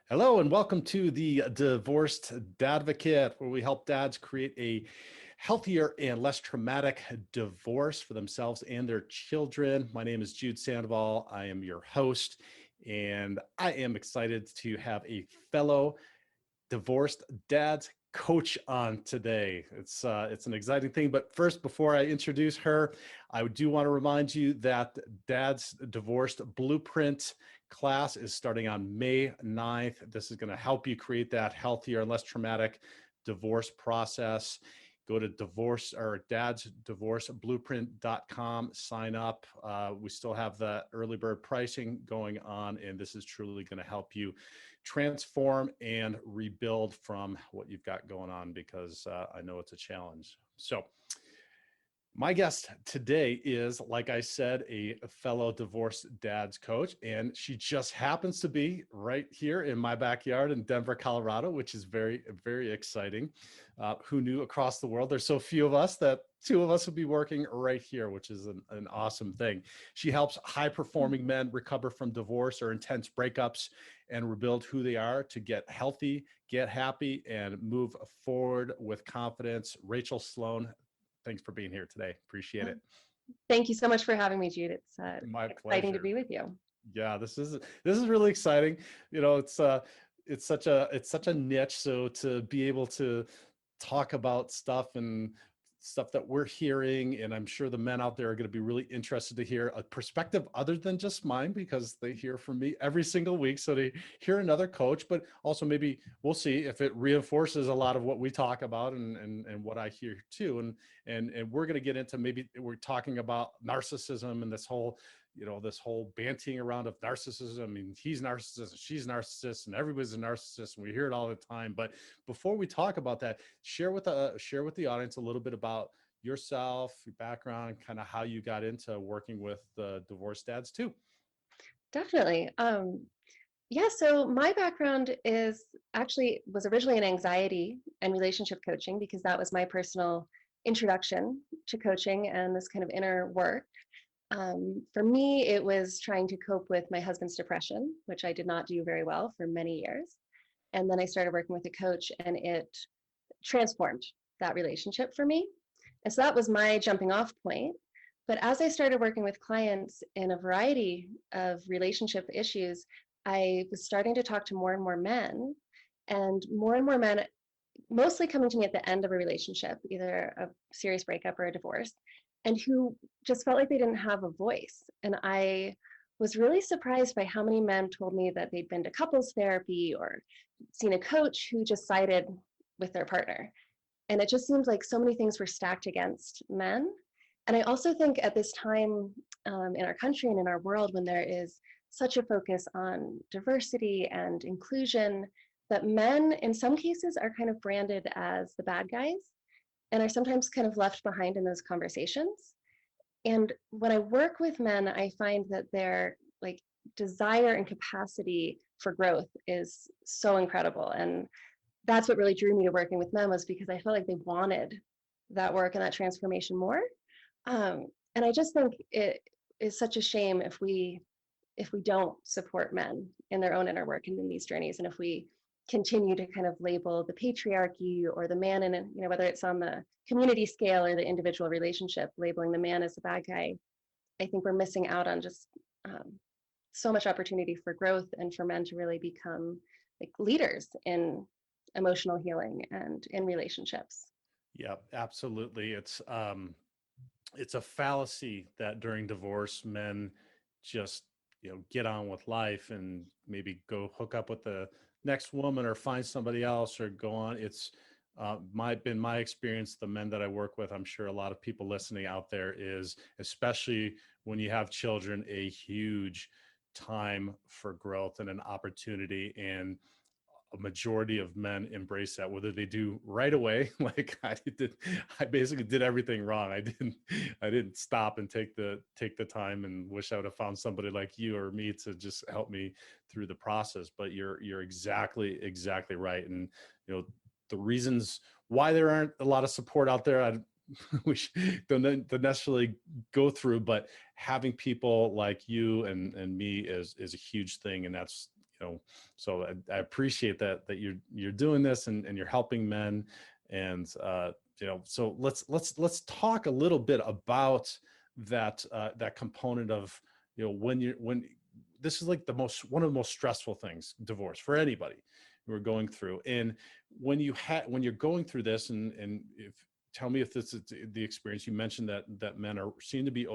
Hello and welcome to the Divorced Dadvocate, where we help dads create a healthier and less traumatic divorce for themselves and their children. My name is Jude Sandoval. I am your host, and I am excited to have a fellow divorced dads coach on today. It's an exciting thing. But first, before I introduce her, I do want to remind you that Dad's Divorced Blueprint class is starting on May 9th. This is going to help you create that healthier and less traumatic divorce process. Go to dadsdivorceblueprint.com, sign up. We still have the early bird pricing going on, and this is truly going to help you transform and rebuild from what you've got going on, because I know it's a challenge. So my guest today is, like I said, a fellow divorced dads coach, and she just happens to be right here in my backyard in Denver, Colorado, which is very, very exciting. Who knew across the world, there's so few of us that two of us would be working right here, which is an awesome thing. She helps high-performing men recover from divorce or intense breakups and rebuild who they are to get healthy, get happy, and move forward with confidence. Rachael Sloan, thanks for being here today. Appreciate it. Thank you so much for having me, Jude. It's My exciting to pleasure. be with you. Yeah, this is really exciting. You know, it's such a niche. So to be able to talk about stuff that we're hearing, and I'm sure the men out there are going to be really interested to hear a perspective other than just mine, because they hear from me every single week. So they hear another coach, but also maybe we'll see if it reinforces a lot of what we talk about and what I hear too. And we're going to get into, maybe we're talking about narcissism and this whole banting around of narcissism. I mean, he's narcissist, she's narcissist, and everybody's a narcissist, and we hear it all the time. But before we talk about that, share with the audience a little bit about yourself, your background, kind of how you got into working with the divorced dads too. Definitely. Yeah, so my background was originally in anxiety and relationship coaching, because that was my personal introduction to coaching and this kind of inner work. For me, it was trying to cope with my husband's depression, which I did not do very well for many years. And then I started working with a coach, and it transformed that relationship for me. And so that was my jumping off point. But as I started working with clients in a variety of relationship issues, I was starting to talk to more and more men, and more men mostly coming to me at the end of a relationship, either a serious breakup or a divorce, and who just felt like they didn't have a voice. And I was really surprised by how many men told me that they'd been to couples therapy or seen a coach who just sided with their partner. And it just seems like so many things were stacked against men. And I also think at this time in our country and in our world, when there is such a focus on diversity and inclusion, that men in some cases are kind of branded as the bad guys and are sometimes kind of left behind in those conversations. And when I work with men, I find that their like desire and capacity for growth is so incredible. And that's what really drew me to working with men, was because I felt like they wanted that work and that transformation more. And I just think it is such a shame if we don't support men in their own inner work and in these journeys, and if we continue to kind of label the patriarchy or the man in, whether it's on the community scale or the individual relationship, labeling the man as the bad guy. I think we're missing out on just so much opportunity for growth and for men to really become like leaders in emotional healing and in relationships. Yeah, absolutely. It's a fallacy that during divorce, men just, get on with life and maybe go hook up with the next woman or find somebody else or go on. It's been my experience, the men that I work with, I'm sure a lot of people listening out there, is, especially when you have children, a huge time for growth and an opportunity. And a majority of men embrace that, whether they do right away, like I did. I basically did everything wrong. I didn't stop and take the time, and wish I would have found somebody like you or me to just help me through the process. But you're exactly right. And the reasons why there aren't a lot of support out there, we don't necessarily go through, but having people like you and me is a huge thing. And that's, so I appreciate that you're doing this, and you're helping men. And so let's talk a little bit about that component of, when this is like one of the most stressful things, divorce, for anybody who are going through. And when you're going through this, and if tell me if this is the experience. You mentioned that men seem to be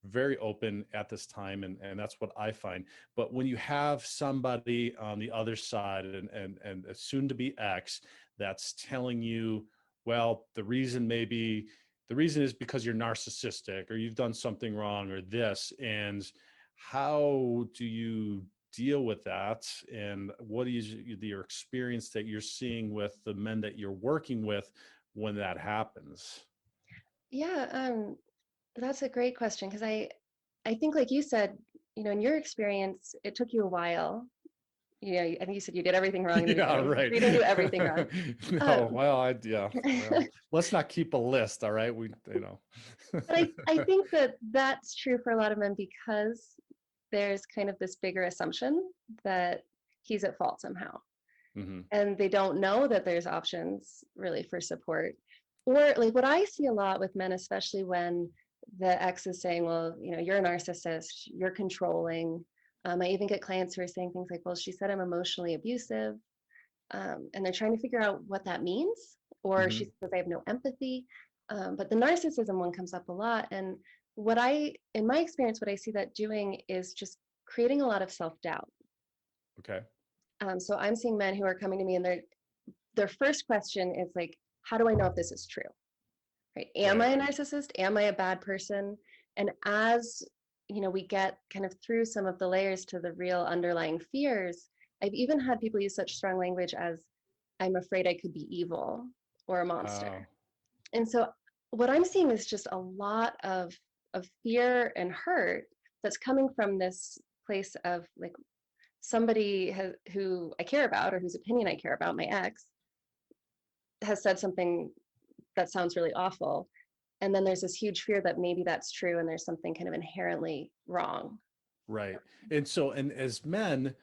very open at this time, and that's what I find. But when you have somebody on the other side, and a soon to be ex, that's telling you, well, the reason is because you're narcissistic, or you've done something wrong, or this, and how do you deal with that? And what is your experience that you're seeing with the men that you're working with when that happens? Yeah, that's a great question, because I think, like you said, in your experience, it took you a while. I think you said you did everything wrong in the Yeah, beginning. right. You didn't do everything wrong. No, Um, well, yeah, well, let's not keep a list, all right? but I think that that's true for a lot of men, because there's kind of this bigger assumption that he's at fault somehow. Hmm. And they don't know that there's options really for support. Or like what I see a lot with men, especially when the ex is saying, well, you're a narcissist, you're controlling. I even get clients who are saying things like, well, she said I'm emotionally abusive. And they're trying to figure out what that means. Or she Hmm. says, I have no empathy. But the narcissism one comes up a lot. And in my experience, what I see that doing is just creating a lot of self doubt. Okay. So I'm seeing men who are coming to me, and their first question is like, how do I know if this is true? Right? Am Right. I a narcissist? Am I a bad person? And as we get kind of through some of the layers to the real underlying fears, I've even had people use such strong language as, I'm afraid I could be evil or a monster. Wow. And so what I'm seeing is just a lot of fear and hurt that's coming from this place of like, who I care about, or whose opinion I care about, my ex, has said something that sounds really awful. And then there's this huge fear that maybe that's true and there's something kind of inherently wrong. Right. And as men,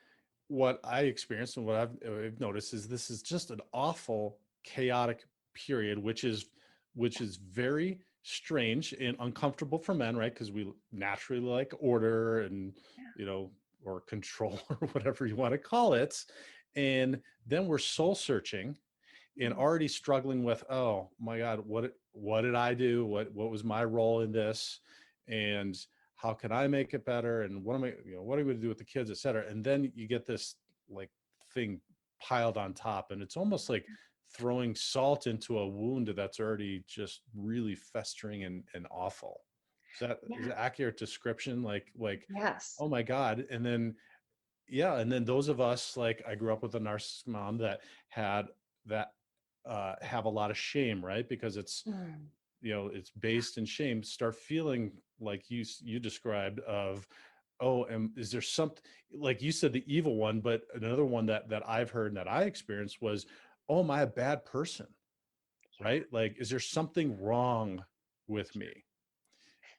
what I experienced and what I've noticed is this is just an awful chaotic period, which is very strange and uncomfortable for men, right? Because we naturally like order, and you know or control, or whatever you want to call it. And then we're soul searching and Mm. already struggling with, oh my God, what did I do? What was my role in this? And how can I make it better? And what are we going to do with the kids, et cetera? And then you get this like thing piled on top, and it's almost like throwing salt into a wound that's already just really festering and awful. Is Yeah. that accurate description? Like, Yes. oh my God. And then, yeah. And then those of us, like, I grew up with a narcissist mom that had that have a lot of shame, right? Because Mm. it's based in shame, start feeling like you described of, oh, and is there something, like you said, the evil one, but another one that I've heard and that I experienced was, oh, am I a bad person? Right? Like, is there something wrong with me?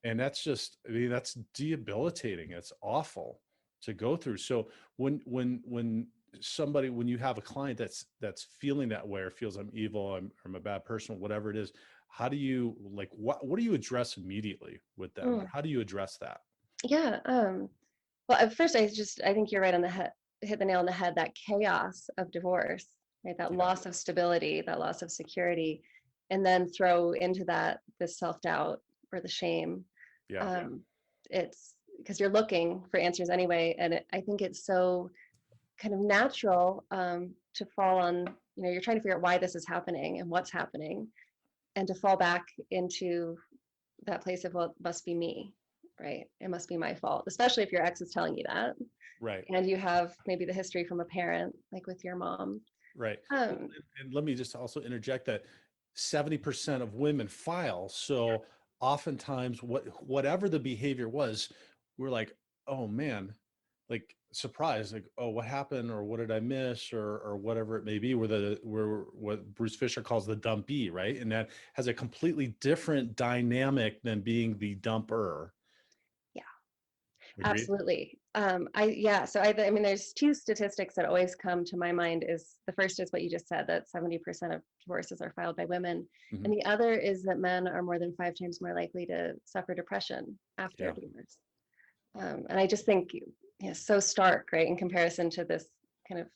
And that's just, I mean, that's debilitating. It's awful to go through. So when you have a client that's feeling that way, or feels I'm evil, I'm a bad person, whatever it is, how do you, like, what do you address immediately with them, or Mm. how do you address that? Yeah. Well, at first, I think you're right on the head, hit the nail on the head, that chaos of divorce, right? That Yeah. loss of stability, that loss of security, and then throw into that the self-doubt or the shame. Yeah. Um, it's because you're looking for answers anyway. And I think it's so kind of natural to fall on, you're trying to figure out why this is happening and what's happening, and to fall back into that place of, well, it must be me, right? It must be my fault, especially if your ex is telling you that, Right. and you have maybe the history from a parent, like with your mom. Right. Well, Um, and let me just also interject that 70% of women file. So oftentimes, whatever the behavior was, we're like, oh man, like surprised, like, oh, what happened, or what did I miss, or whatever it may be. Where what Bruce Fisher calls the dumpee, right? And that has a completely different dynamic than being the dumper. yeah, Agreed? absolutely. I mean, there's two statistics that always come to my mind. Is the first is what you just said, that 70% of divorces are filed by women, Mhm. and the other is that men are more than 5 times more likely to suffer depression after a Yeah. divorce. And I just think, so stark, right, in comparison to this kind of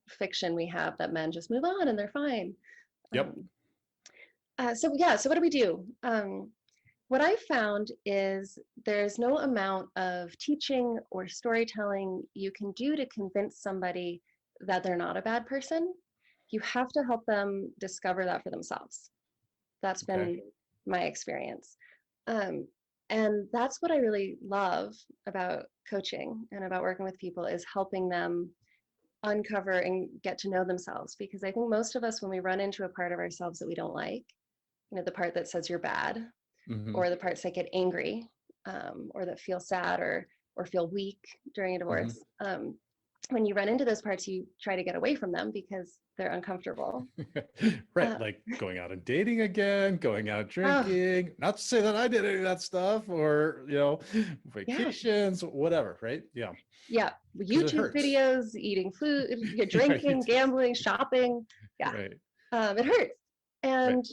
fiction we have that men just move on and they're fine. Yep. So what do we do? What I found is there's no amount of teaching or storytelling you can do to convince somebody that they're not a bad person. You have to help them discover that for themselves. That's Okay. been my experience. Um, and that's what I really love about coaching and about working with people, is helping them uncover and get to know themselves. Because I think most of us, when we run into a part of ourselves that we don't like, the part that says you're bad, Hmm. or the parts that get angry, or that feel sad, or feel weak during a Hmm. divorce. When you run into those parts, you try to get away from them because they're uncomfortable. Right. Uh, Like going out and dating again, going out oh, drinking. Not to say that I did any of that stuff, or, yeah, vacations, whatever. Right. Yeah. yeah. Because it YouTube hurts. videos, eating food, Right. drinking, gambling, shopping. Yeah, Right. it hurts, Right. and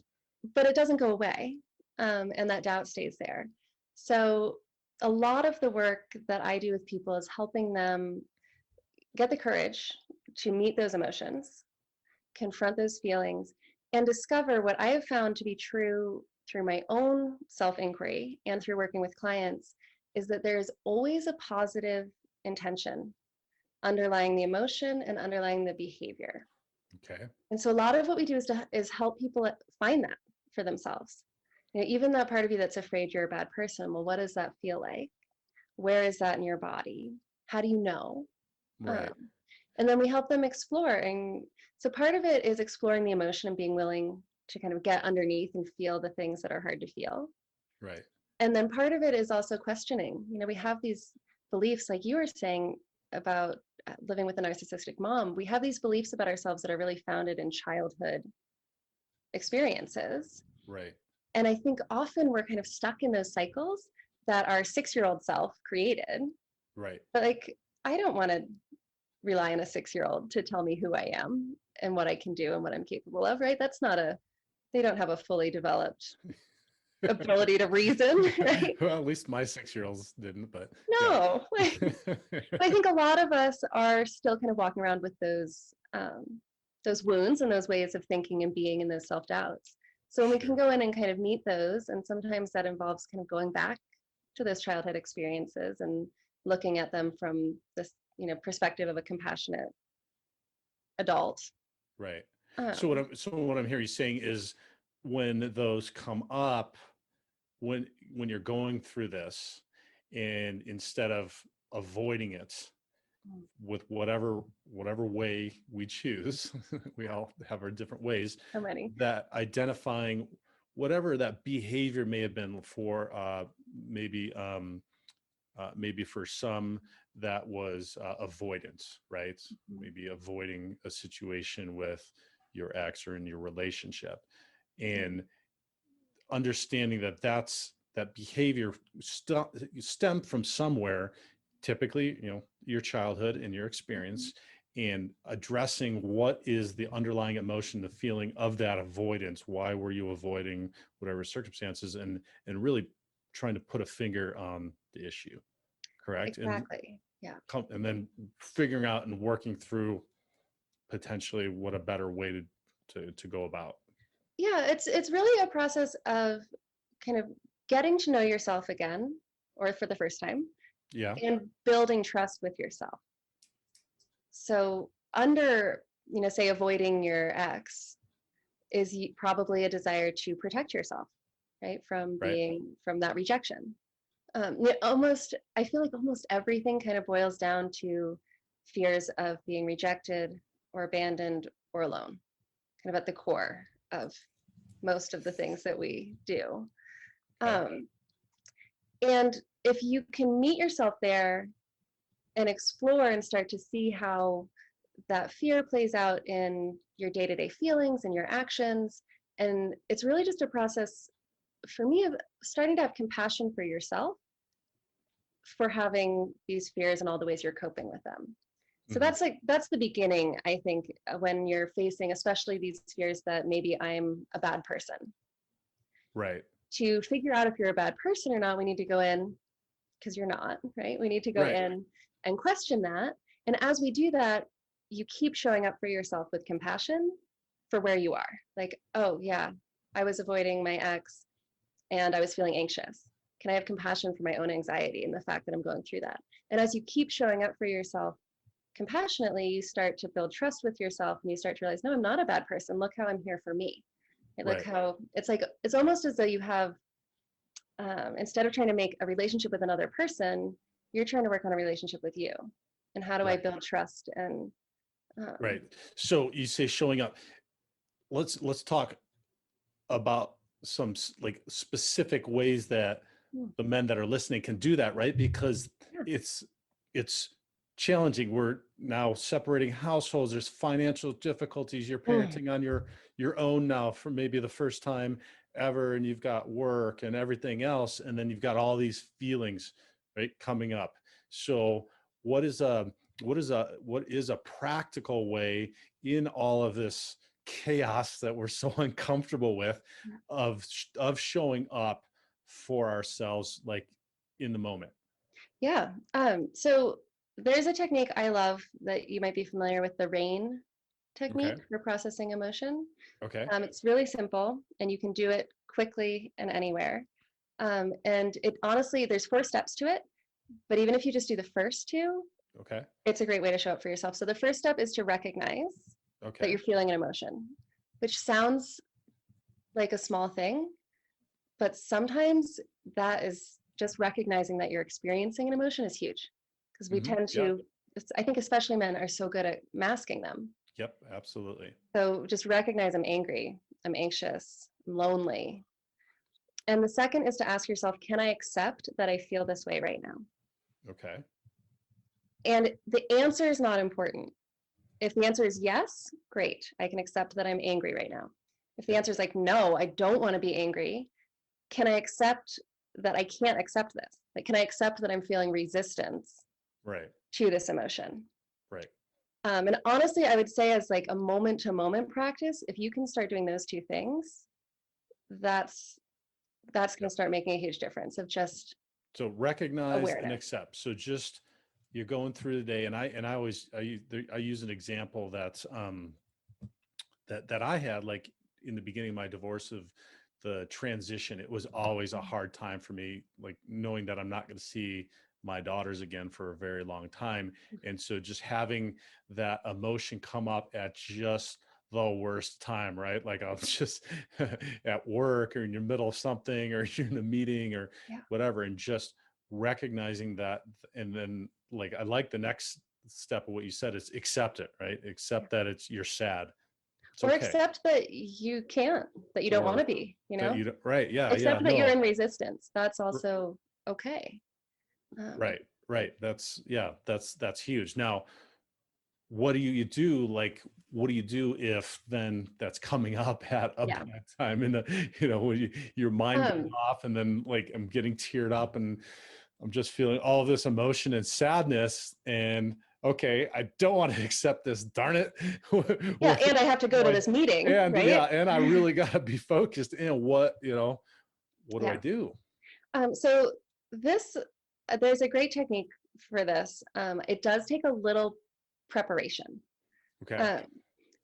but it doesn't go away, and that doubt stays there. So a lot of the work that I do with people is helping them get the courage to meet those emotions, confront those feelings, and discover what I have found to be true through my own self inquiry and through working with clients, is that there is always a positive intention underlying the emotion and underlying the behavior. Okay. And so a lot of what we do is help people find that for themselves. Even that part of you that's afraid you're a bad person, well, what does that feel like? Where is that in your body? How do you know? Right. Um, and then we help them explore. And so part of it is exploring the emotion and being willing to kind of get underneath and feel the things that are hard to feel. Right. And then part of it is also questioning. We have these beliefs, like you were saying, about living with a narcissistic mom. We have these beliefs about ourselves that are really founded in childhood experiences. Right. And I think often we're kind of stuck in those cycles that our 6-year-old self created. Right. But like, I don't want to rely on a 6-year-old to tell me who I am and what I can do and what I'm capable of, right? They don't have a fully developed ability to reason, right? Well, at least my 6-year-olds didn't, but yeah. No. I think a lot of us are still kind of walking around with those wounds and those ways of thinking and being and those self-doubts. So when we can Sure. go in and kind of meet those, and sometimes that involves kind of going back to those childhood experiences and looking at them from this, perspective of a compassionate adult. Right. Um, So what I'm hearing you saying is, when those come up, when when you're going through this, and instead of avoiding it with whatever way we choose, we all have our different ways, so many. that identifying whatever that behavior may have been for, maybe maybe for some that was avoidance, right? Mhm. Maybe avoiding a situation with your ex or in your relationship, Yeah. and understanding that that behavior stemmed from somewhere, typically, your childhood and your Mhm. experience, and addressing what is the underlying emotion, the feeling of that avoidance. Why were you avoiding whatever circumstances, and really trying to put a finger on the issue, correct? And Exactly. Yeah. and then figuring out and working through potentially what a better way to go about. Yeah, it's really a process of kind of getting to know yourself again, or for the first time, Yeah. and building trust with yourself. So under, say avoiding your ex is probably a desire to protect yourself, right, Right. from that rejection. I feel like almost everything kind of boils down to fears of being rejected or abandoned or alone, kind of at the core of most of the things that we do. Okay. Um, and if you can meet yourself there and explore and start to see how that fear plays out in your day-to-day feelings and your actions, and it's really just a process for me of starting to have compassion for yourself for having these fears and all the ways you're coping with them. So Mhm. that's the beginning, I think, when you're facing, especially these fears that maybe I'm a bad person. Right. To figure out if you're a bad person or not, we need to go in, because you're not, right? We need to go Right. in and question that. And as we do that, you keep showing up for yourself with compassion for where you are. Like, oh, yeah, I was avoiding my ex and I was feeling anxious. Can I have compassion for my own anxiety and the fact that I'm going through that? And as you keep showing up for yourself compassionately, you start to build trust with yourself and you start to realize, no, I'm not a bad person. Look how I'm here for me. And look Right. how it's like, it's almost as though you have, instead of trying to make a relationship with another person, you're trying to work on a relationship with you. And how do I Right. build trust? And Right. So you say showing up. Let's talk about some like specific ways that hmm, the men that are listening can do that, right? Because yeah. it's challenging. We're now separating households. There's financial difficulties. You're Mm, parenting on your own now for maybe the first time ever, and you've got work and everything else, and then you've got all these feelings, right, coming up. So what is a what is a practical way in all of this chaos that we're so uncomfortable with of showing up for ourselves, like in the moment? yeah. So there's a technique I love that you might be familiar with, the RAIN Okay. technique for processing emotion. Okay. It's really simple and you can do it quickly and anywhere. And it honestly, there's 4 steps to it, but even if you just do the first 2, Okay. it's a great way to show up for yourself. So the first step is to recognize that Okay. you're feeling an emotion, which sounds like a small thing, but sometimes that is just recognizing that you're experiencing an emotion is huge, because we tend Yeah. to, I think especially men are so good at masking them. Yep. Absolutely. So just recognize I'm angry, I'm anxious, I'm lonely. And the second is to ask yourself, can I accept that I feel this way right now? Okay. And the answer is not important. If the answer is yes, great, I can accept that I'm angry right now. If the Yep. answer is like, no, I don't want to be angry, can I accept that I can't accept this? Like, can I accept that I'm feeling resistance Right. to this emotion? Right. And honestly, I would say as like a moment to moment practice, if you can start doing those 2 things, that's going to Yep. start making a huge difference of just So recognize and awareness. accept. So just you're going through the day, and I always I use an example that's that I had, like in the beginning of my divorce, of the transition. It was always a hard time for me, like knowing that I'm not going to see my daughters again for a very long time. And so just having that emotion come up at just the worst time, right? Like I was just at work or in your middle of something or you're in a meeting or Yeah. whatever, and just recognizing that. And then like I like the next step of what you said is accept it, right? Accept that you're sad. It's Or okay. accept that you can't, that you don't want Or to be, that you don't, right. Yeah. Yeah. accept that you're No. in resistance. That's also okay. Um, Right. Right. That's, yeah, that's huge. Now, what do you do? Like, what do you do if then that's coming up at a yeah. bad time in the, when your mind goes Um, off and then like I'm getting teared up and I'm just feeling all of this emotion and sadness, and okay, I don't want to accept this, darn it. yeah. What And I have to go to do this meeting, and yeah, right? and I really got to be focused in what do I Yeah. do? So this, there's a great technique for this. It does take a little preparation. Okay. Um,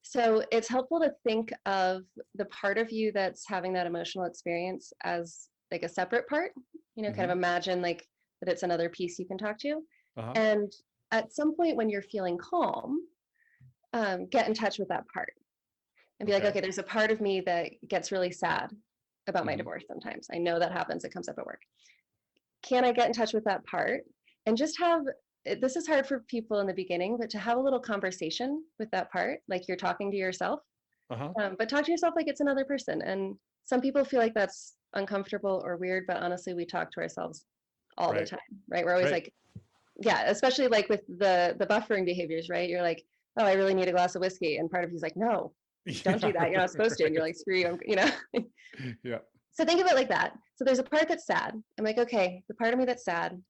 so it's helpful to think of the part of you that's having that emotional experience as like a separate part, kind Hmm. of imagine like that it's another piece you can talk to. Uh-huh. And at some point when you're feeling calm, get in touch with that part and be like, Okay. okay, there's a part of me that gets really sad about my Hmm. divorce sometimes. I know that happens, it comes up at work. Can I get in touch with that part and just have, this is hard for people in the beginning, but to have a little conversation with that part, like you're talking to yourself, Uh-huh. but talk to yourself like it's another person. And some people feel like that's uncomfortable or weird, but honestly, we talk to ourselves all the Right. time, right? We're always Right. like, yeah, especially like with the buffering behaviors, right? You're like, oh, I really need a glass of whiskey. And part of you's like, no, don't do Yeah. that. You're not supposed to. And you're Right. like, screw you. Yeah. So think of it like that. So there's a part that's sad. I'm like, okay, the part of me that's sad,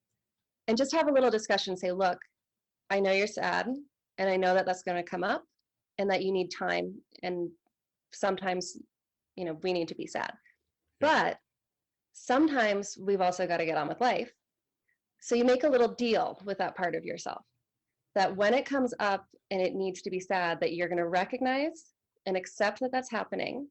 and just have a little discussion. Say, look, I know you're sad, and I know that that's going to come up, and that you need time, and sometimes, we need to be sad. Yep. But sometimes we've also got to get on with life. So you make a little deal with that part of yourself that when it comes up and it needs to be sad, that you're going to recognize and accept that that's happening.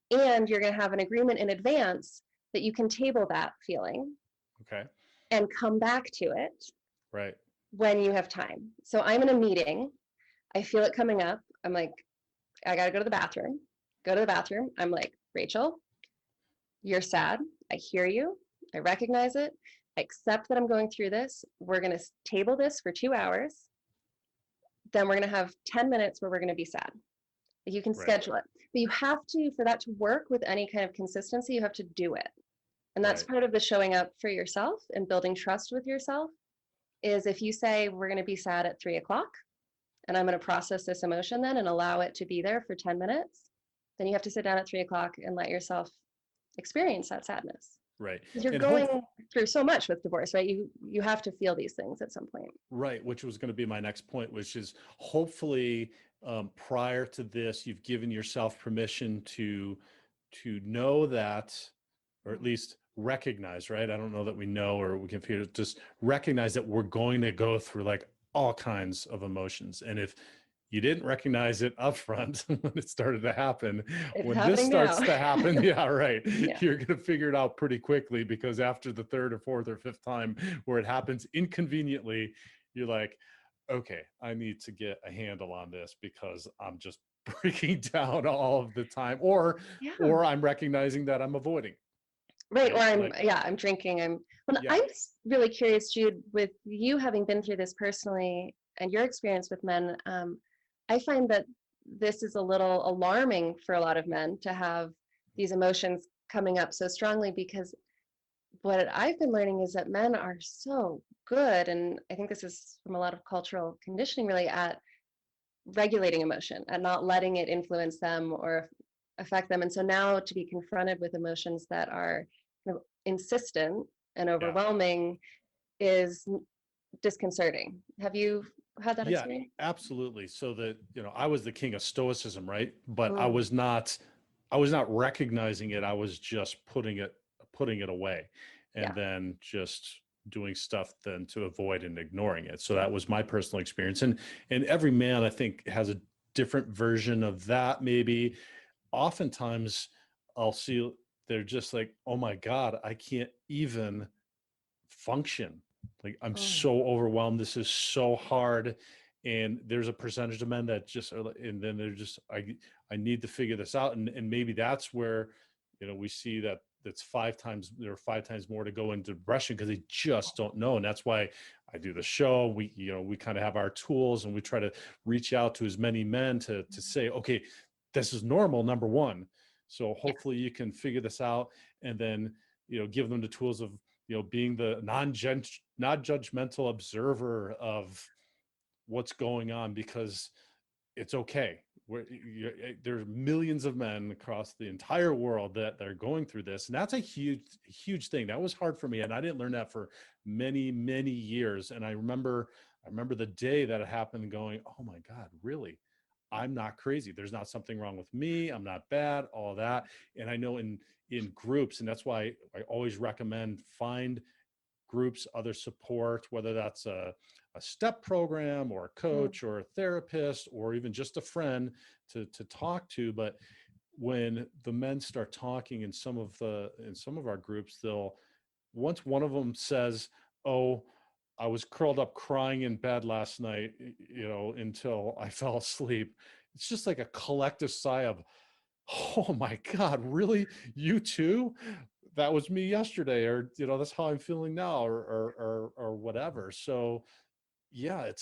And you're going to have an agreement in advance that you can table that feeling Okay. and come back to it Right. when you have time. So I'm in a meeting, I feel it coming up. I'm like, I got to go to the bathroom. Go to the bathroom. I'm like, Rachel, you're sad. I hear you. I recognize it. I accept that I'm going through this. We're going to table this for 2 hours. Then we're going to have 10 minutes where we're going to be sad. You can schedule it. But you have to, for that to work with any kind of consistency, you have to do it. And that's part of the showing up for yourself and building trust with yourself, is if you say, we're going to be sad at 3 o'clock, and I'm going to process this emotion then and allow it to be there for 10 minutes, then you have to sit down at 3 o'clock and let yourself experience that sadness. Right. Because you're And going through so much with divorce, right? You have to feel these things at some point. Right, which was going to be my next point, which is hopefully prior to this, you've given yourself permission to know that, or at least recognize, right? I don't know that we know, or we can feel, just recognize that we're going to go through like all kinds of emotions. And if you didn't recognize it up front when it started to happen, when this starts to happen, yeah, right, you're going to figure it out pretty quickly, because after the third or fourth or fifth time where it happens inconveniently, you're like, okay, I need to get a handle on this because I'm just breaking down all of the time, or I'm recognizing that I'm avoiding. Right. Or I'm drinking. I'm really curious, Jude, with you having been through this personally and your experience with men, I find that this is a little alarming for a lot of men to have these emotions coming up so strongly, because what I've been learning is that men are so good, and I think this is from a lot of cultural conditioning really, at regulating emotion and not letting it influence them or affect them. And so now to be confronted with emotions that are insistent and overwhelming is disconcerting. Have you had that experience? Absolutely. So that, I was the king of stoicism, right? But I was not recognizing it. I was just putting it away, and then just doing stuff then to avoid and ignoring it. So that was my personal experience. And every man, I think, has a different version of that. Maybe oftentimes I'll see they're just like, oh my God, I can't even function. Like, I'm so overwhelmed. This is so hard. And there's a percentage of men that just are, and then they're just, I need to figure this out. And maybe that's where, we see that there are 5 times more to go into depression, because they just don't know. And that's why I do the show. We kind of have our tools, and we try to reach out to as many men to say, okay, this is normal, number one. So hopefully you can figure this out, and then, give them the tools of, being the non-judgmental observer of what's going on, because it's okay. There's millions of men across the entire world that are going through this. And that's a huge thing. That was hard for me. And I didn't learn that for many, many years. And I remember the day that it happened going, oh my God, really? I'm not crazy. There's not something wrong with me. I'm not bad, all that. And I know in groups, and that's why I always recommend find groups, other support, whether that's a step program or a coach or a therapist, or even just a friend to talk to. But when the men start talking in some of our groups, once one of them says, oh, I was curled up crying in bed last night, until I fell asleep. It's just like a collective sigh of, oh my God, really? You too? That was me yesterday, or, that's how I'm feeling now, or whatever. So yeah, it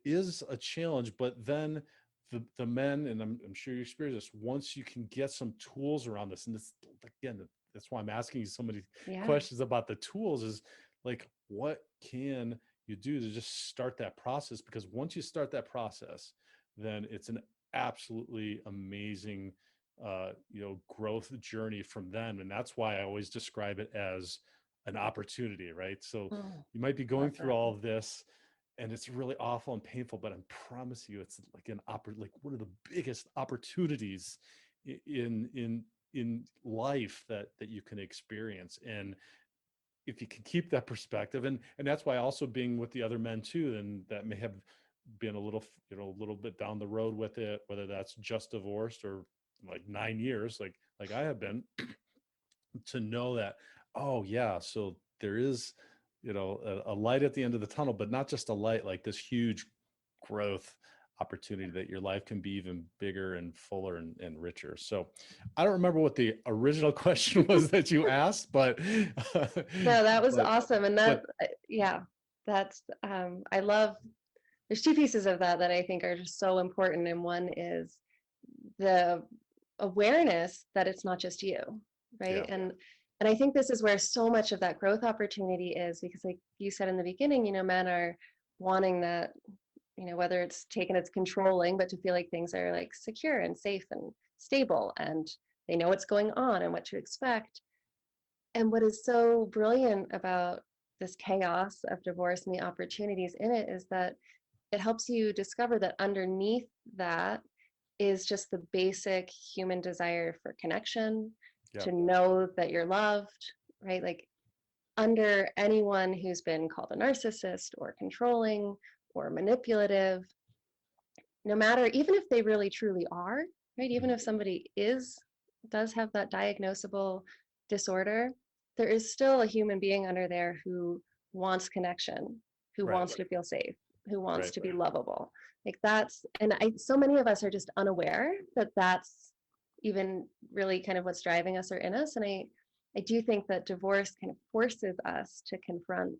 is a challenge, but then the men, and I'm sure you experience this, once you can get some tools around this, and this, again, that's why I'm asking you so many questions about the tools, is like, what can you do to just start that process? Because once you start that process, then it's an absolutely amazing growth journey from then. And that's why I always describe it as an opportunity, right? So Mm, you might be going love through that. all of this and it's really awful and painful, but I promise you it's like like one of the biggest opportunities in life that you can experience. And if you can keep that perspective, and that's why also being with the other men too, and that may have been a little, a little bit down the road with it, whether that's just divorced or like 9 years, like I have been, to know that, oh yeah, so there is, a light at the end of the tunnel, but not just a light, like this huge growth opportunity that your life can be even bigger and fuller and richer. So I don't remember what the original question was that you asked, but No, that was but awesome. And that, but yeah, that's, I love, there's two pieces of that that I think are just so important. And one is the awareness that it's not just you, right? yeah, And I think this is where so much of that growth opportunity is, because like you said in the beginning, men are wanting that, whether it's taken as controlling, but to feel like things are like secure and safe and stable, and they know what's going on and what to expect. And what is so brilliant about this chaos of divorce and the opportunities in it is that it helps you discover that underneath that is just the basic human desire for connection, yeah, to know that you're loved, right? Like, under anyone who's been called a narcissist or controlling or manipulative, no matter, even if they really truly are, right? Even mhm, if somebody does have that diagnosable disorder, there is still a human being under there who wants connection, who right, wants to feel safe, who wants right, to be lovable. Like that's, and so many of us are just unaware that that's even really kind of what's driving us or in us. And I do think that divorce kind of forces us to confront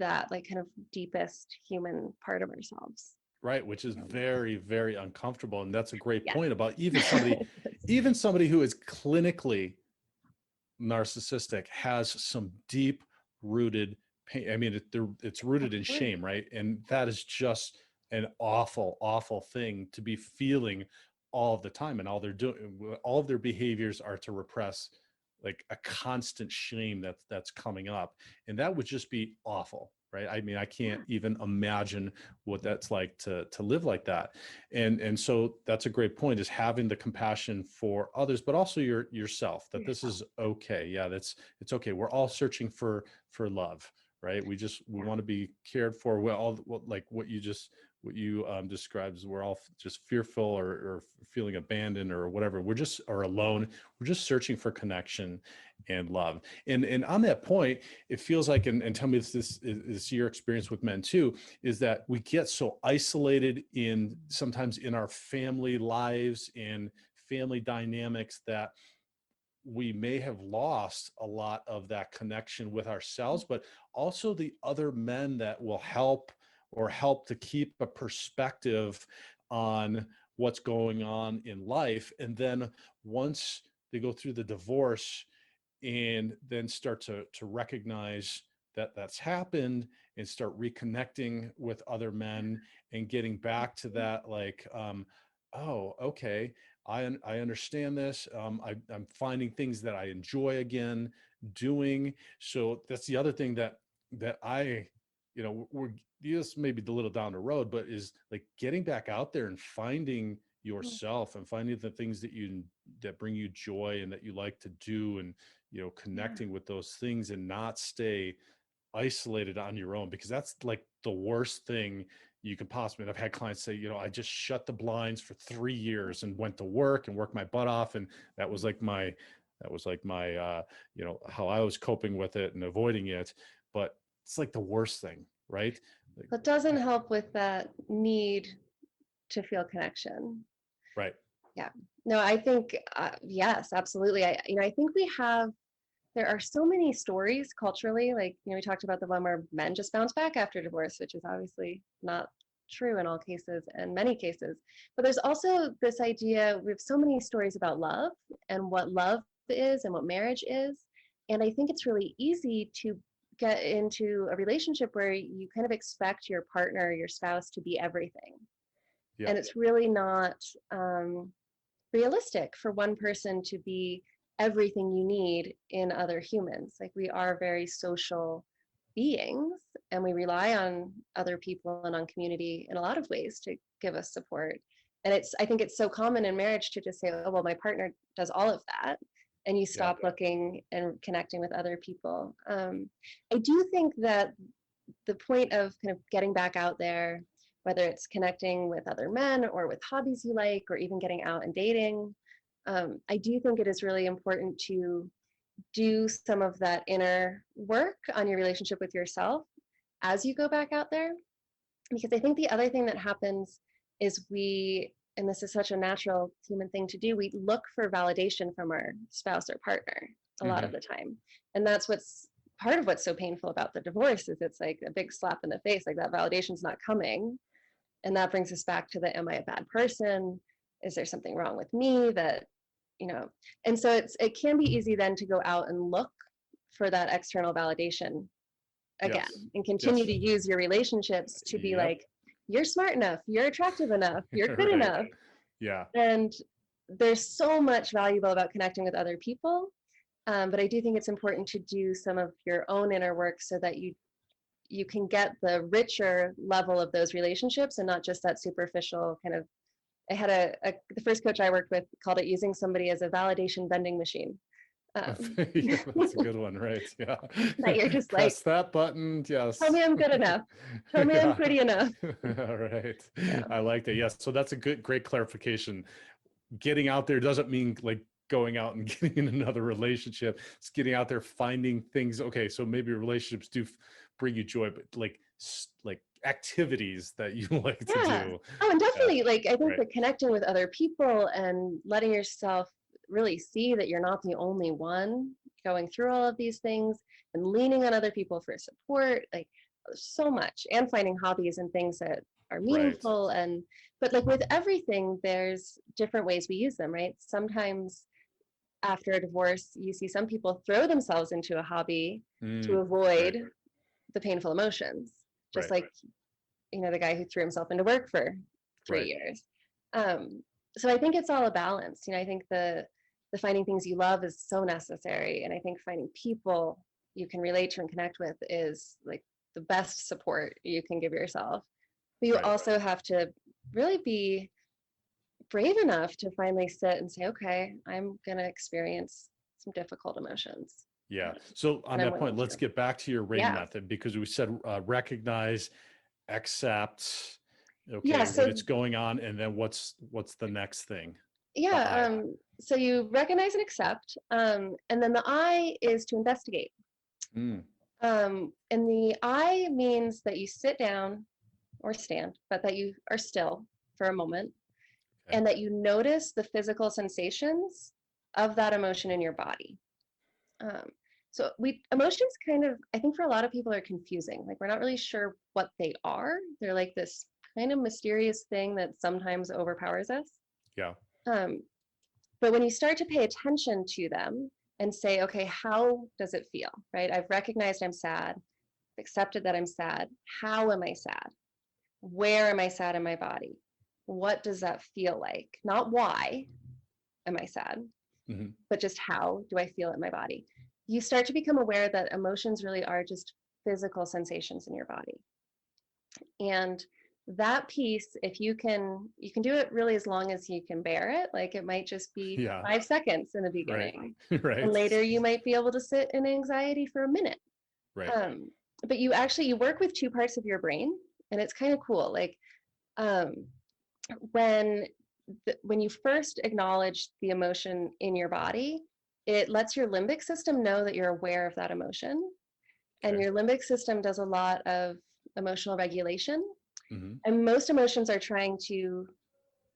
that like kind of deepest human part of ourselves. right, which is very, very uncomfortable. And that's a great Yes. point about even somebody who is clinically narcissistic has some deep rooted pain. I mean, it's rooted in Absolutely. shame, right? And that is just an awful, awful thing to be feeling all of the time. And all of their behaviors are to repress like a constant shame that's coming up. And that would just be awful, right? I mean, I can't Yeah. even imagine what that's like to live like that. And so that's a great point, is having the compassion for others, but also yourself, For that this yourself. is okay. Yeah, it's okay. We're all searching for love, right? We Yeah. want to be cared for. Like what you described, is we're all just fearful, or feeling abandoned or whatever. Or alone. We're just searching for connection and love. And on that point, it feels like, and tell me if this is your experience with men too, is that we get so isolated sometimes in our family lives and family dynamics, that we may have lost a lot of that connection with ourselves, but also the other men that will help to keep a perspective on what's going on in life. And then once they go through the divorce and then start to recognize that that's happened, and start reconnecting with other men and getting back to that, like, oh, okay, I understand this. I'm finding things that I enjoy again doing. So that's the other thing that we're, this may be a little down the road, but is like getting back out there and finding yourself and finding the things that bring you joy and that you like to do, and Yeah. connecting with those things, and not stay isolated on your own, because that's like the worst thing you can possibly. And I've had clients say, I just shut the blinds for 3 years and went to work and worked my butt off, and that was like my how I was coping with it and avoiding it. But it's like the worst thing, right? Like, But doesn't help with that need to feel connection. right. Yeah. No, I think, yes, absolutely. I think there are so many stories culturally, like, we talked about the one where men just bounce back after divorce, which is obviously not true in all cases and many cases. But there's also this idea, we have so many stories about love and what love is and what marriage is. And I think it's really easy to get into a relationship where you kind of expect your partner, your spouse to be everything. Yeah. And it's really not realistic for one person to be everything you need in other humans. Like we are very social beings, and we rely on other people and on community in a lot of ways to give us support. And I think it's so common in marriage to just say, oh, well, my partner does all of that. And you stop looking and connecting with other people. I do think that the point of kind of getting back out there, whether it's connecting with other men or with hobbies you like, or even getting out and dating, I do think it is really important to do some of that inner work on your relationship with yourself as you go back out there. Because I think the other thing that happens is and this is such a natural human thing to do, we look for validation from our spouse or partner a lot of the time. And that's part of what's so painful about the divorce, is it's like a big slap in the face, like that validation's not coming. And that brings us back to the, am I a bad person? Is there something wrong with me that, and so it can be easy then to go out and look for that external validation again, and continue to use your relationships to be like, you're smart enough, you're attractive enough, you're good enough. Yeah. And there's so much valuable about connecting with other people. But I do think it's important to do some of your own inner work so that you can get the richer level of those relationships, and not just that superficial kind of. I had the first coach I worked with called it using somebody as a validation vending machine. Yeah, that's a good one, right? Yeah. That you're just press that button. Yes. Tell me I'm good enough. Tell me I'm pretty enough. All right. Yeah. I like that. Yes. So that's a great clarification. Getting out there doesn't mean like going out and getting in another relationship. It's getting out there, finding things. Okay, so maybe relationships do bring you joy, but like activities that you like to do. Oh, and definitely, I think that connecting with other people and letting yourself really see that you're not the only one going through all of these things, and leaning on other people for support, so much, and finding hobbies and things that are meaningful. But with everything, there's different ways we use them, right? Sometimes after a divorce, you see some people throw themselves into a hobby to avoid the painful emotions, just like the guy who threw himself into work for 3 years. So I think it's all a balance. I think the finding things you love is so necessary, and I think finding people you can relate to and connect with is like the best support you can give yourself. But you also have to really be brave enough to finally sit and say, okay, I'm going to experience some difficult emotions. Yeah. So on that point, let's get back to your RAIN method, because we said recognize, accept, when it's going on, and then what's the next thing? Yeah. So you recognize and accept, and then the I is to investigate. And the I means that you sit down or stand, but that you are still for a moment, and that you notice the physical sensations of that emotion in your body. So emotions kind of, I think for a lot of people, are confusing. Like, we're not really sure what they are. They're like this kind of mysterious thing that sometimes overpowers us. Yeah. But when you start to pay attention to them and say, okay, how does it feel, right? I've recognized I'm sad, accepted that I'm sad. How am I sad? Where am I sad in my body? What does that feel like? Not why am I sad, but just how do I feel in my body? You start to become aware that emotions really are just physical sensations in your body. And that piece, if you can do it really as long as you can bear it. Like, it might just be 5 seconds in the beginning. Right. And later you might be able to sit in anxiety for a minute. Right. But you work with 2 parts of your brain, and it's kind of cool. Like, when you first acknowledge the emotion in your body, it lets your limbic system know that you're aware of that emotion. And your limbic system does a lot of emotional regulation. And most emotions are trying to,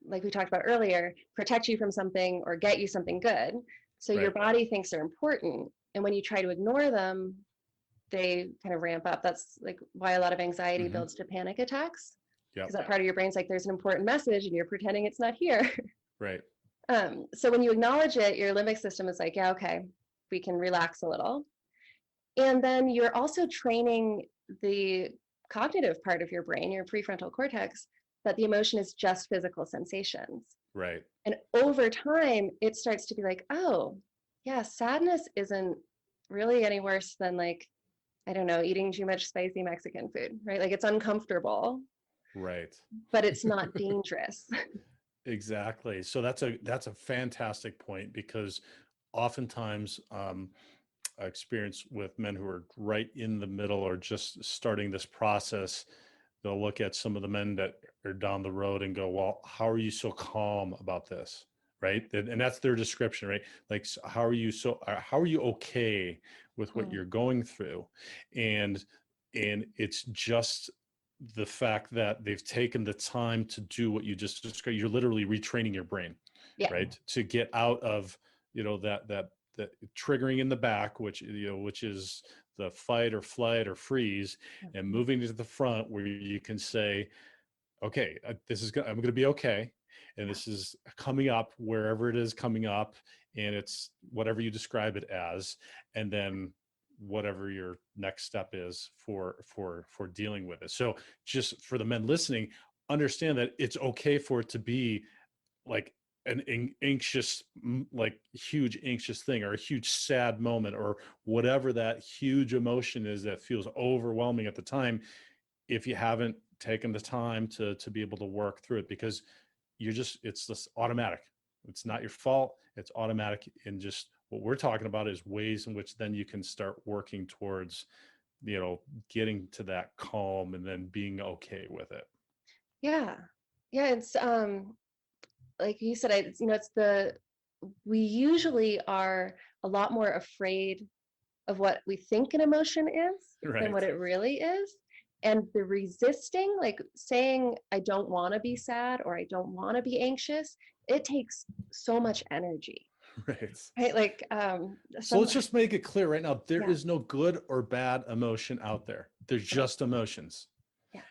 like we talked about earlier, protect you from something or get you something good. So your body thinks they're important. And when you try to ignore them, they kind of ramp up. That's like why a lot of anxiety builds to panic attacks. Because that part of your brain's like, there's an important message and you're pretending it's not here. Right. So when you acknowledge it, your limbic system is like, yeah, okay, we can relax a little. And then you're also training the cognitive part of your brain, your prefrontal cortex, that the emotion is just physical sensations. Right. And over time, it starts to be like, oh, Yeah, sadness isn't really any worse than like, I don't know, eating too much spicy Mexican food, right? Like it's uncomfortable, Right. but it's not dangerous. Exactly. So that's a fantastic point, because oftentimes I experience with men who are right in the middle or just starting this process, they'll look at some of the men that are down the road and go, well, how are you so calm about this? Right. And that's their description, right? Like, how are you how are you okay with what Mm, you're going through? And, and it's just the fact that they've taken the time to do what you just described. You're literally retraining your brain, yeah. right? To get out of, that triggering in the back, which is the fight or flight or freeze, and Mhm. moving to the front where you can say, okay, I'm going to be okay. And Yeah. this is coming up wherever it is coming up. And it's whatever you describe it as. And then whatever your next step is for dealing with it. So just for the men listening, understand that it's okay for it to be like anxious, like huge anxious thing, or a huge sad moment, or whatever that huge emotion is that feels overwhelming at the time, if you haven't taken the time to be able to work through it, because it's just automatic. It's not your fault, it's automatic. And just what we're talking about is ways in which then you can start working towards, getting to that calm and then being okay with it. Yeah. Yeah, it's like you said, it's we usually are a lot more afraid of what we think an emotion is than what Right. it really is. And the resisting, like saying, I don't want to be sad or I don't want to be anxious, it takes so much energy, Right. right? Like, So let's just make it clear right now, there yeah, is no good or bad emotion out there. There's right, just emotions. yeah,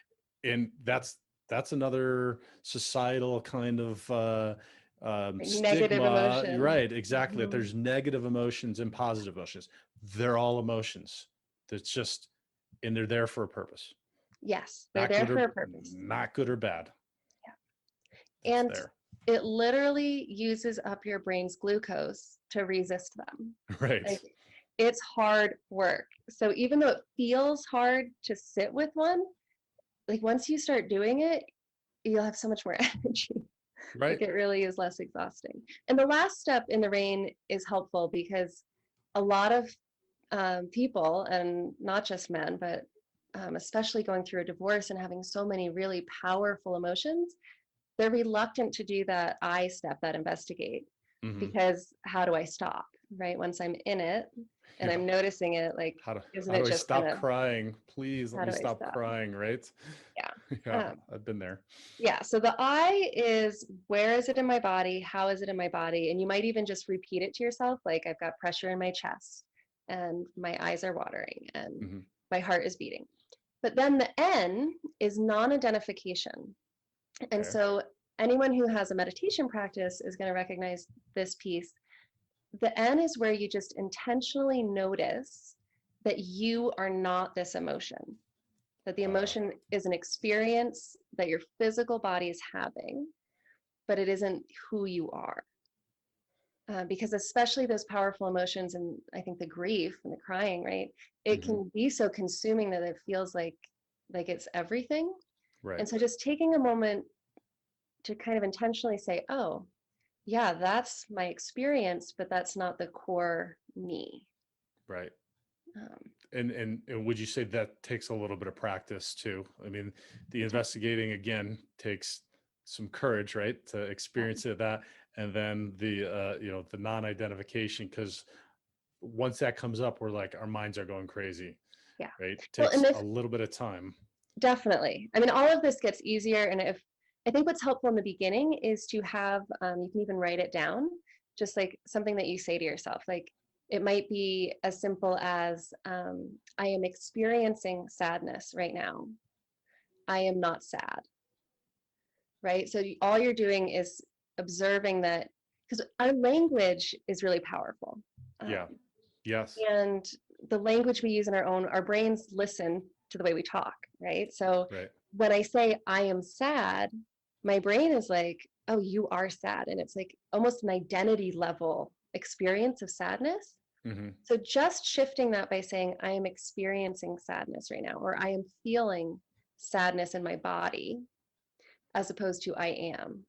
And that's another societal kind of like negative stigma. You're emotion. right, exactly. That Mhm. there's negative emotions and positive emotions. They're all emotions. That's just, and they're there for a purpose. Yes, they're Not there good for or a purpose. not good or bad. Yeah. It's And there. it literally uses up your brain's glucose to resist them. Right. Like it's hard work. So even though it feels hard to sit with one, like once you start doing it, you'll have so much more energy. Right. Like it really is less exhausting. And the last step in the rain is helpful because a lot of people, and not just men, but especially going through a divorce and having so many really powerful emotions, they're reluctant to do that I step, that investigate, Hmm. because how do I stop, right? Once I'm in it and Yeah. I'm noticing it, like, How do isn't how it do I just stop gonna, crying? Please let how me do I stop stop? crying, right? Yeah. Yeah, I've been there. Yeah. So the I is where is it in my body? How is it in my body? And you might even just repeat it to yourself, like, I've got pressure in my chest and my eyes are watering and Hmm. my heart is beating. But then the N is non identification. And Okay. so anyone who has a meditation practice is going to recognize this piece. The N is where you just intentionally notice that you are not this emotion, that the Uh, emotion is an experience that your physical body is having, but it isn't who you are. Because especially those powerful emotions, and I think the grief and the crying, right? It mhm. can be so consuming that it feels like it's everything. Right. And so just taking a moment to kind of intentionally say, oh, yeah, that's my experience, but that's not the core me. Right. Um, And would you say that takes a little bit of practice too? I mean, the investigating again takes some courage, right? To yeah, experience it that, and then the non-identification, because once that comes up, we're like, our minds are going crazy, yeah. right? Well, and Takes this a little bit of time. definitely, I mean, all of this gets easier. And if I think what's helpful in the beginning is to have, you can even write it down, just like something that you say to yourself. Like it might be as simple as, I am experiencing sadness right now. I am not sad, right? So all you're doing is observing that, because our language is really powerful. Yeah. Um, Yes. and the language we use in our brains listen to the way we talk, right? So Right. when I say I am sad, my brain is like, oh, you are sad. And it's like almost an identity level experience of sadness. So just shifting that by saying, I am experiencing sadness right now, or I am feeling sadness in my body, as opposed to I am.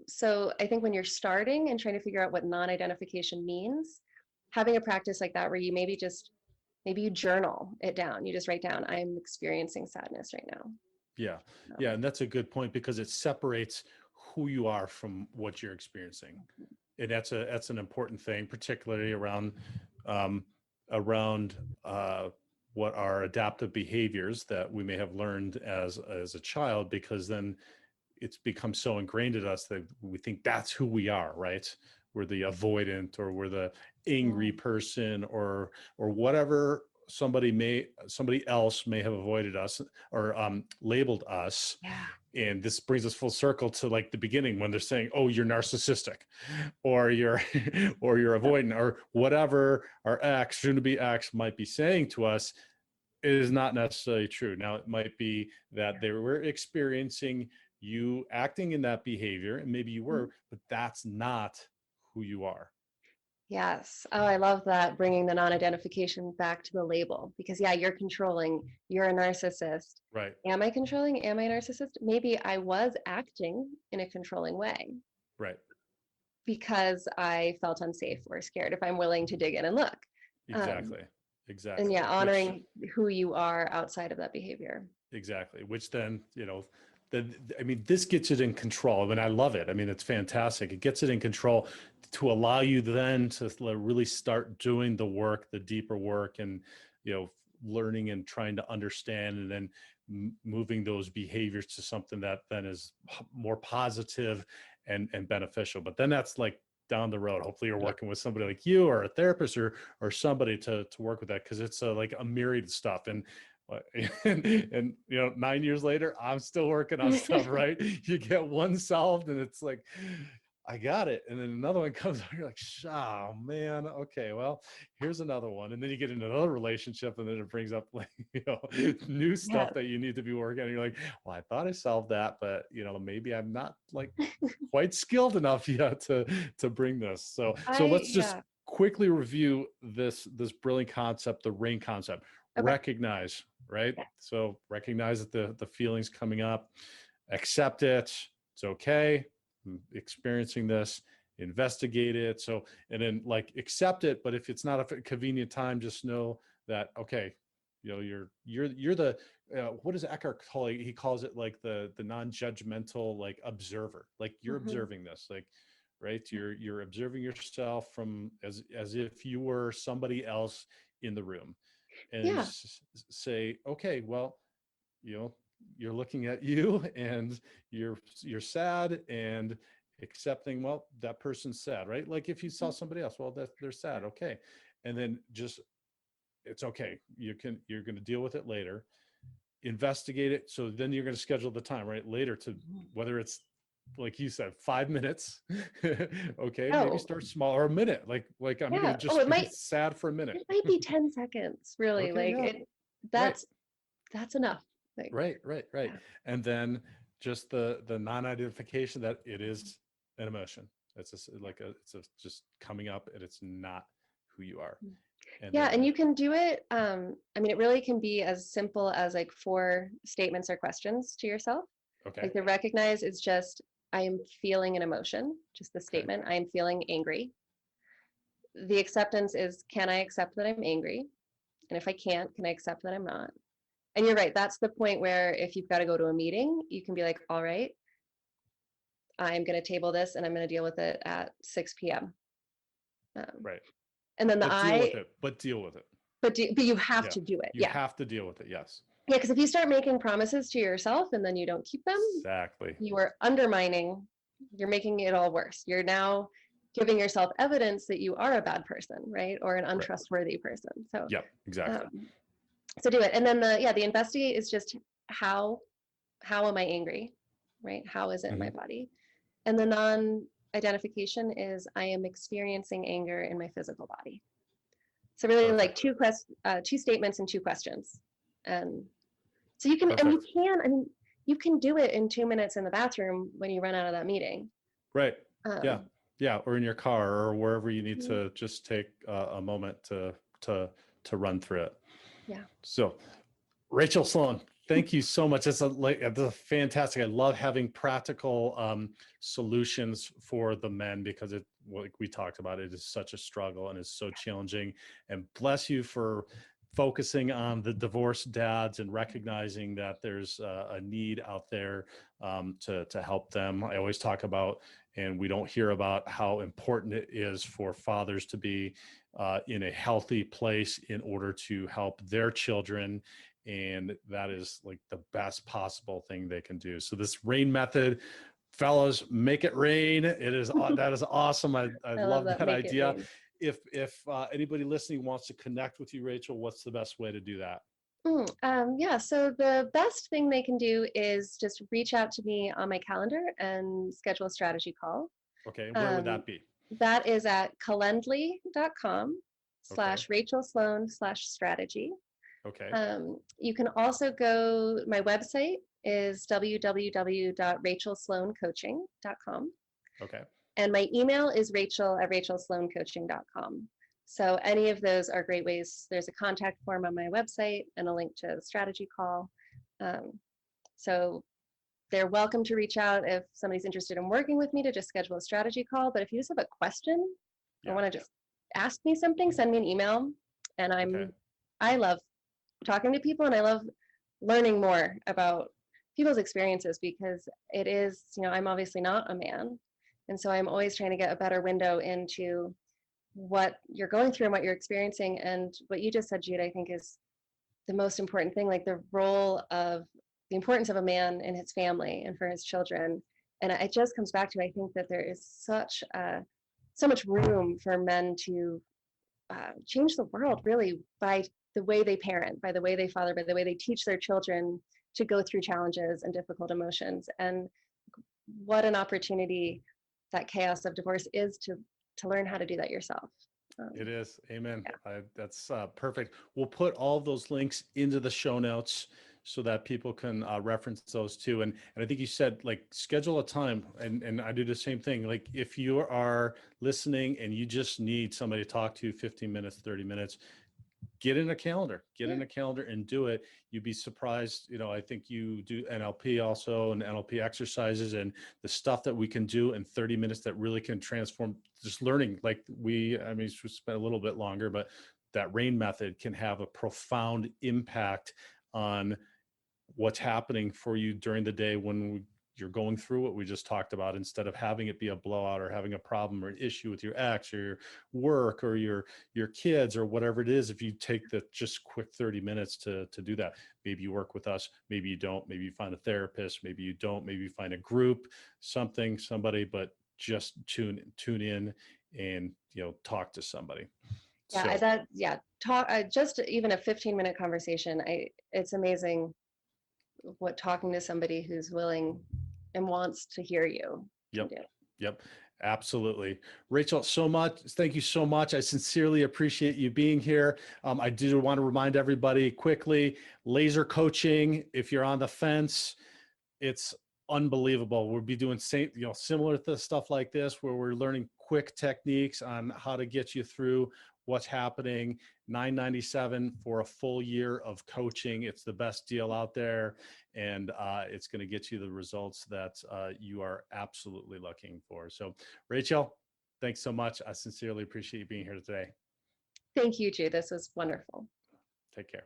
So I think when you're starting and trying to figure out what non-identification means, having a practice like that where you maybe you journal it down, you just write down, I'm experiencing sadness right now. Yeah. Yeah. And that's a good point, because it separates who you are from what you're experiencing. And that's an important thing, particularly around what are adaptive behaviors that we may have learned as a child, because then it's become so ingrained in us that we think that's who we are, right? We're the avoidant, or we're the angry person, or whatever somebody else may have avoided us or labeled us. Yeah. And this brings us full circle to like the beginning, when they're saying, oh, you're narcissistic, or you're or you're avoidant, or whatever our ex, soon to be ex, might be saying to us. It is not necessarily true. Now, it might be that they were experiencing you acting in that behavior, and maybe you were, but that's not who you are. Yes. Oh, I love that, bringing the non-identification back to the label, because yeah, you're controlling, you're a narcissist. Right. Am I controlling? Am I a narcissist? Maybe I was acting in a controlling way. Right. Because I felt unsafe or scared, if I'm willing to dig in and look. Exactly. And yeah, honoring who you are outside of that behavior. Exactly. Which then, I mean, this gets it in control. I mean, I love it. I mean, it's fantastic. It gets it in control to allow you then to really start doing the work, the deeper work, and, learning and trying to understand, and then moving those behaviors to something that then is more positive and beneficial. But then that's like down the road. Hopefully you're working with somebody like you, or a therapist, or somebody to work with that, because it's like a myriad of stuff. And 9 years later, I'm still working on stuff, right? You get one solved and it's like, I got it. And then another one comes up, you're like, oh man, okay, well, here's another one. And then you get into another relationship, and then it brings up like, new stuff that you need to be working on. And you're like, well, I thought I solved that, but maybe I'm not like quite skilled enough yet to bring this. So let's just quickly review this brilliant concept, the RAIN concept. Okay. Recognize, right? Yeah. So recognize that the feelings coming up, accept it. It's okay. I'm experiencing this, investigate it. So, and then like accept it, but if it's not a convenient time, just know that, okay, you're the, what does Akira call it? He calls it like the non-judgmental, like observer, like you're observing this, like, right. You're observing yourself from as if you were somebody else in the room, and say, okay, well, you're looking at you, and you're sad, and accepting, well, that person's sad, right? Like if you saw somebody else, well, they're sad. Okay. And then just, it's okay. You're going to deal with it later, investigate it. So then you're going to schedule the time, right? Later, to whether it's, like you said, 5 minutes. Okay. Maybe start small, or a minute. Like I'm going to just be sad for a minute. It might be 10 seconds, really. Okay, that's enough. Like, right. Yeah. And then just the non-identification that it is an emotion. It's just coming up, and it's not who you are. And you can do it. I mean, it really can be as simple as like 4 statements or questions to yourself. Okay. Like the recognize is just, I am feeling an emotion, just the statement, I am feeling angry. The acceptance is, can I accept that I'm angry? And if I can't, can I accept that I'm not? And you're right, that's the point where if you've got to go to a meeting, you can be like, all right, I'm going to table this, and I'm going to deal with it at 6 p.m. Right. And then but deal with it. But you have to do it. You have to deal with it. Yes. Yeah, because if you start making promises to yourself and then you don't keep them, exactly, you are undermining, you're making it all worse. You're now giving yourself evidence that you are a bad person, right? Or an untrustworthy person. So yeah, exactly. So do it. And then the investigate is just how am I angry, right? How is it in my body? And the non-identification is, I am experiencing anger in my physical body. So really like 2 statements and 2 questions. And so you can, you can do it in 2 minutes in the bathroom when you run out of that meeting. Right. Yeah. Yeah, or in your car or wherever you need Mhm. to just take a moment to to run through it. Yeah. So, Rachael Sloan, thank you so much. It's a fantastic. I love having practical solutions for the men because it, like we talked about, it is such a struggle and is so challenging. And bless you for focusing on the divorced dads and recognizing that there's a need out there to help them. I always talk about, and we don't hear about how important it is for fathers to be in a healthy place in order to help their children, and that is like the best possible thing they can do. So this rain method, fellas, make it rain. It is that is awesome. I I love love that. that Make it idea. rain. If anybody listening wants to connect with you, Rachael, what's the best way to do that? Yeah, so the best thing they can do is just reach out to me on my calendar and schedule a strategy call. Okay, where would Um, that be? that is at calendly.com Okay, slash Rachel Sloan slash strategy. okay, You can also go, my website is www.rachelsloancoaching.com. okay. And my email is rachel@rachelsloancoaching.com. So any of those are great ways. There's a contact form on my website and a link to the strategy call. Um, so they're welcome to reach out if somebody's interested in working with me to just schedule a strategy call. But if you just have a question or Yeah. want to just ask me something, send me an email. And Okay. I love talking to people and I love learning more about people's experiences because it is, I'm obviously not a man. And so I'm always trying to get a better window into what you're going through and what you're experiencing. And what you just said, Jude, I think is the most important thing, like the importance of a man in his family and for his children. And it just comes back to, I think that there is so much room for men to change the world really by the way they parent, by the way they father, by the way they teach their children to go through challenges and difficult emotions. And what an opportunity that chaos of divorce is to learn how to do that yourself. It is. Amen. Yeah. That's perfect. We'll put all those links into the show notes so that people can reference those too. And I think you said like schedule a time, and I do the same thing. Like if you are listening and you just need somebody to talk to 15 minutes, 30 minutes, get in a calendar, Yeah. and do it. You'd be surprised. I think you do NLP also, and NLP exercises, and the stuff that we can do in 30 minutes that really can transform just learning. Like I mean, we spent a little bit longer, but that rain method can have a profound impact on what's happening for you during the day when you're going through what we just talked about, instead of having it be a blowout or having a problem or an issue with your ex or your work or your kids or whatever it is. If you take the just quick 30 minutes to do that, maybe you work with us, maybe you don't, maybe you find a therapist, maybe you don't, maybe you find a group, somebody, but just tune in and talk to somebody. Yeah, So talk just even a 15-minute conversation. It's amazing what talking to somebody who's willing and wants to hear you can yep. do. Yep, absolutely. Rachael, thank you so much. I sincerely appreciate you being here. I do want to remind everybody quickly, laser coaching, if you're on the fence, it's unbelievable. We'll be doing similar to stuff like this, where we're learning quick techniques on how to get you through what's happening. $9.97 for a full year of coaching. It's the best deal out there, and it's going to get you the results that you are absolutely looking for. So, Rachael, thanks so much. I sincerely appreciate you being here today. Thank you, Jude. This was wonderful. Take care.